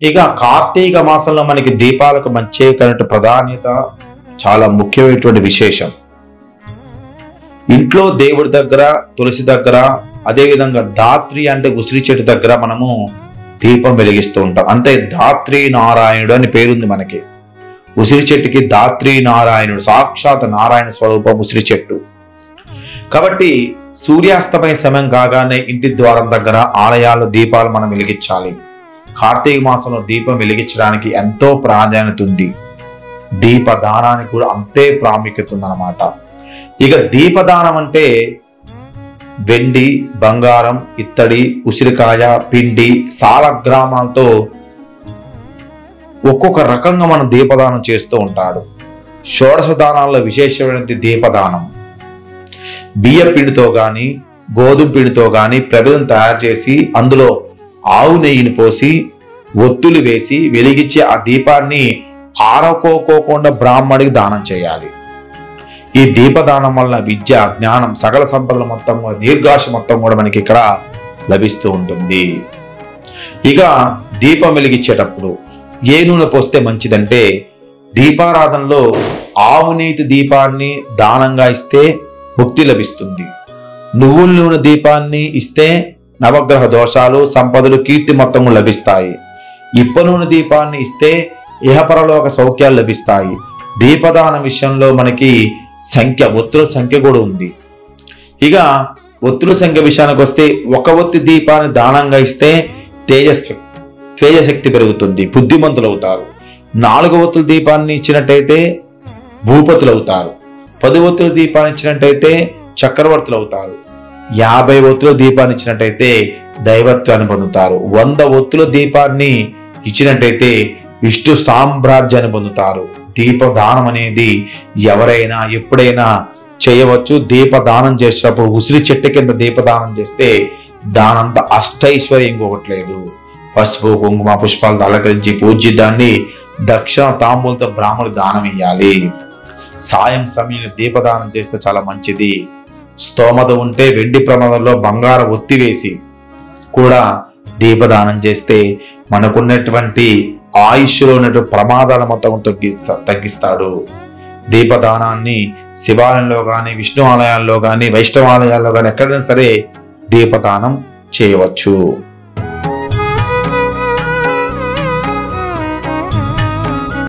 ఇక కార్తీక మాసంలో మనకి దీపాలకు ప్రత్యేకమైన ప్రాధాన్యత, చాలా ముఖ్యమైనటువంటి విశేషం. ఇంట్లో దేవుడి దగ్గర, తులసి దగ్గర, అదేవిధంగా ధాత్రి అంటే ఉసిరి చెట్టు దగ్గర మనము దీపం వెలిగిస్తూ ఉంటాం. అంటే ధాత్రి నారాయణుడు అని పేరుంది మనకి. ఉసిరి చెట్టుకి ధాత్రి నారాయణుడు, సాక్షాత్ నారాయణ స్వరూపం ఉసిరి చెట్టు. కాబట్టి సూర్యాస్తమయ సమయం కాగానే ఇంటి ద్వారం దగ్గర, ఆలయాల్లో దీపాలు మనం వెలిగించాలి. కార్తీక మాసంలో దీపం వెలిగించడానికి ఎంతో ప్రాధాన్యత ఉంది. దీపదానానికి కూడా అంతే ప్రాముఖ్యత ఉందన్నమాట. ఇక దీపదానం అంటే వెండి, బంగారం, ఇత్తడి, ఉసిరికాయ, పిండి, సాలగ్రామాలతో ఒక్కొక్క రకంగా మనం దీపదానం చేస్తూ ఉంటాడు. షోడశ దానాల్లో విశేషమైనది దీపదానం. బియ్య పిండితో కానీ, గోధుమ పిండితో కానీ ప్రమిదం తయారు చేసి అందులో ఆవు నెయ్యిని పోసి ఒత్తులు వేసి వెలిగించి ఆ దీపాన్ని ఆరకోకోకుండా బ్రాహ్మడికి దానం చేయాలి. ఈ దీపదానం వల్ల విద్య, జ్ఞానం, సకల సంపదలు మొత్తం కూడా, దీర్ఘాశ మొత్తం కూడా మనకి ఇక్కడ లభిస్తూ ఉంటుంది. ఇక దీపం వెలిగించేటప్పుడు ఏ నూనె పోస్తే మంచిదంటే, దీపారాధనలో ఆవు నెయ్యి దీపాన్ని దానంగా ఇస్తే ముక్తి లభిస్తుంది. నువ్వుల నూనె దీపాన్ని ఇస్తే నవగ్రహ దోషాలు, సంపదలు, కీర్తి మొత్తం లభిస్తాయి. ఇప్ప నూనె దీపాన్ని ఇస్తే ఇహపరలోక సౌఖ్యాలు లభిస్తాయి. దీపదానం విషయంలో మనకి ఒత్తుల సంఖ్య కూడా ఉంది. ఇక ఒత్తుల సంఖ్య విషయానికి వస్తే, ఒక ఒత్తి దీపాన్ని దానంగా ఇస్తే తేజశక్తి పెరుగుతుంది, బుద్ధిమంతులు అవుతారు. 4 ఒత్తుల దీపాన్ని ఇచ్చినట్టయితే భూపతులు అవుతారు. 10 ఒత్తుల దీపాన్ని ఇచ్చినట్టయితే చక్రవర్తులు అవుతారు. 50 ఒత్తుల దీపాన్ని ఇచ్చినట్టయితే దైవత్వాన్ని పొందుతారు. 100 ఒత్తుల దీపాన్ని ఇచ్చినట్టయితే విష్ణు సామ్రాజ్యాన్ని పొందుతారు. దీపదానం అనేది ఎవరైనా ఎప్పుడైనా చేయవచ్చు. దీపదానం చేసినప్పుడు ఉసిరి చెట్టు కింద దీపదానం చేస్తే దానంత అష్టైశ్వర్యం ఇంకొకట్లేదు. పసుపు, కుంకుమ, పుష్పాలతో అలంకరించి పూజ్య దాన్ని దక్షిణ తాంబూలతో బ్రాహ్మణుడు దానం ఇయ్యాలి. సాయం సమయంలో దీపదానం చేస్తే చాలా మంచిది. స్తోమత ఉంటే వెండి ప్రమాదంలో బంగారం ఒత్తి వేసి కూడా దీపదానం చేస్తే మనకున్నటువంటి ఆయుష్లో ఉన్నటువంటి ప్రమాదాల మొత్తం తగ్గిస్తాడు. దీపదానాన్ని శివాలయంలో కానీ, విష్ణు ఆలయాల్లో కానీ, వైష్ణవ ఆలయాల్లో కానీ ఎక్కడైనా సరే దీపదానం చేయవచ్చు.